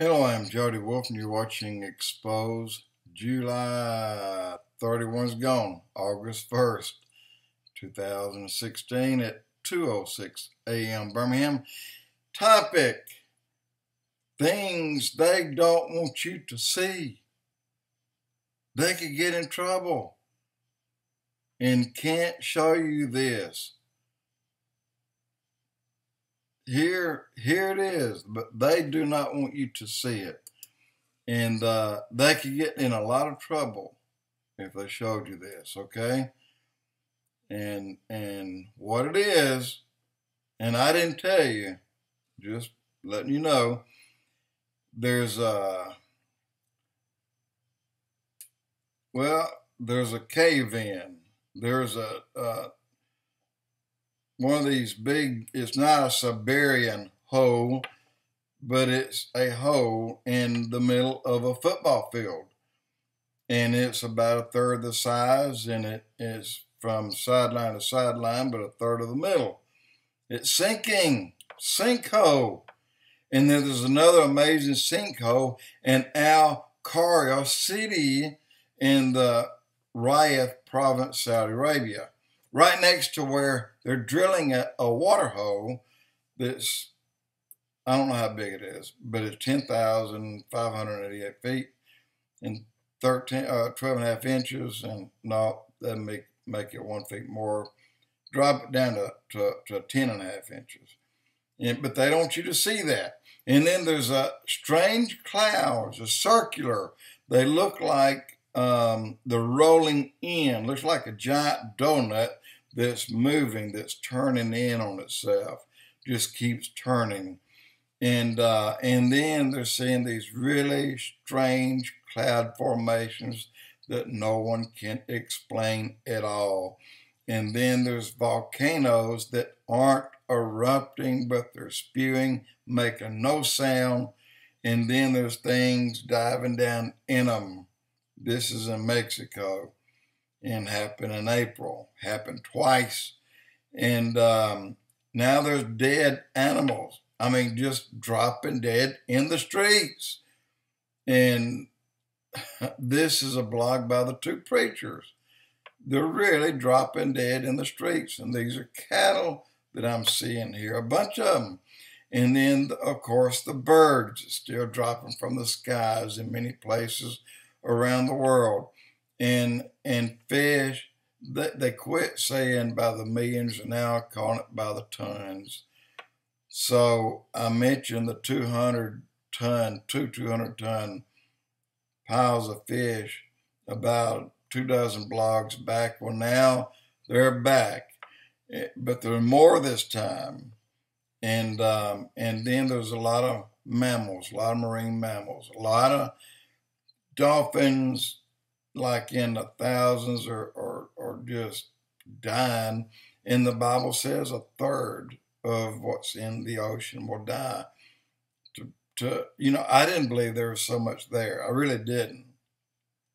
Hello, I'm Jody Wolf, and you're watching Expoz. July 31's gone, August 1st, 2016 at 2:06 a.m. Birmingham. Topic: things they don't want you to see. They could get in trouble and can't show you this. Here it is, but they do not want you to see it. And they could get in a lot of trouble if they showed you this, okay? And what it is, and I didn't tell you, just letting you know, there's a cave-in. There's one of these big, it's not a Siberian hole, but it's a hole in the middle of a football field. And it's about a third the size, and it is from sideline to sideline, but a third of the middle. It's sinking, sinkhole. And then there's another amazing sinkhole in Al-Qaryah city in the Riyadh province, Saudi Arabia, right next to where they're drilling a water hole that's, I don't know how big it is, but it's 10,588 feet and 12 and a half inches, and no, that make it 1 foot more. Drop it down to 10 and a half inches. But they don't want you to see that. And then there's a strange clouds, a circular. They look like the rolling in. Looks like a giant donut that's moving, that's turning in on itself. Just keeps turning. And then they're seeing these really strange cloud formations that no one can explain at all. And then there's volcanoes that aren't erupting, but they're spewing, making no sound. And then there's things diving down in them. This is in Mexico and happened in April, happened twice. And now there's dead animals. I mean, just dropping dead in the streets. And this is a blog by the two preachers. They're really dropping dead in the streets. And these are cattle that I'm seeing here, a bunch of them. And then, of course, the birds are still dropping from the skies in many places around the world. And fish, they quit saying by the millions and now calling it by the tons. So I mentioned the 200-ton piles of fish about 24 blogs back. Well, now they're back, but there are more this time. And then there's a lot of mammals, a lot of marine mammals, a lot of dolphins, like in the thousands, or just dying. And the Bible says a third of what's in the ocean will die. I didn't believe there was so much there. I really didn't.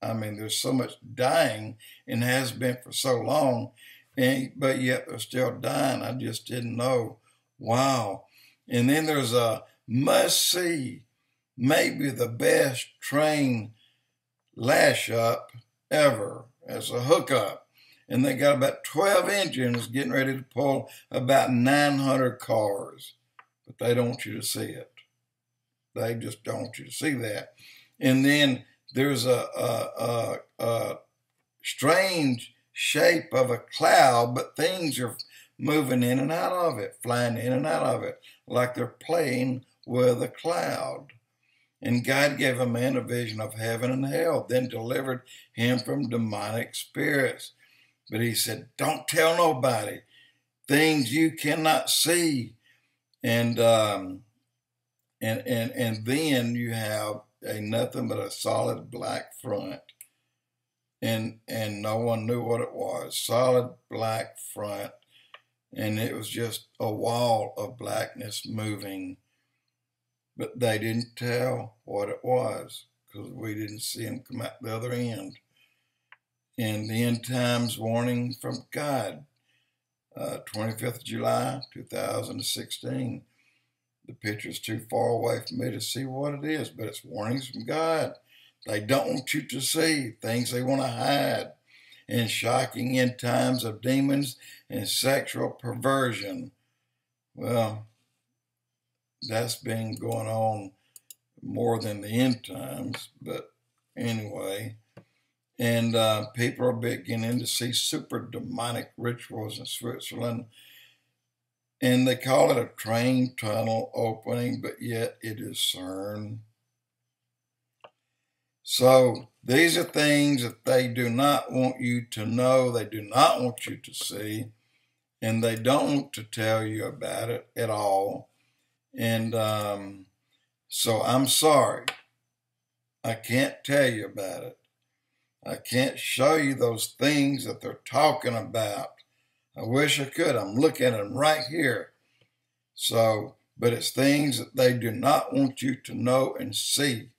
I mean, there's so much dying and has been for so long, but yet they're still dying. I just didn't know. Wow. And then there's a must-see, maybe the best train lash-up ever as a hookup. And they got about 12 engines getting ready to pull about 900 cars. But they don't want you to see it. They just don't want you to see that. And then there's a strange shape of a cloud, but things are moving in and out of it, flying in and out of it, like they're playing with a cloud. And God gave a man a vision of heaven and hell, then delivered him from demonic spirits. But he said, don't tell nobody things you cannot see. And then you have nothing but a solid black front. And no one knew what it was. Solid black front. And it was just a wall of blackness moving. But they didn't tell what it was because we didn't see him come out the other end. And the end times warning from God, 25th of July, 2016. The picture's too far away for me to see what it is, but it's warnings from God. They don't want you to see things they want to hide, and shocking end times of demons and sexual perversion. Well, that's been going on more than the end times, but anyway. And people are beginning to see super demonic rituals in Switzerland. And they call it a train tunnel opening, but yet it is CERN. So these are things that they do not want you to know, they do not want you to see, and they don't want to tell you about it at all. And so I'm sorry. I can't tell you about it. I can't show you those things that they're talking about. I wish I could. I'm looking at them right here. So, but it's things that they do not want you to know and see.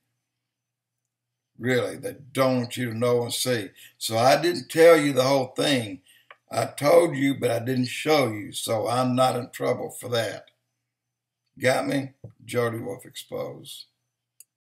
Really, they don't want you to know and see. So I didn't tell you the whole thing. I told you, but I didn't show you. So I'm not in trouble for that. Got me? Jody Wolf Expoz.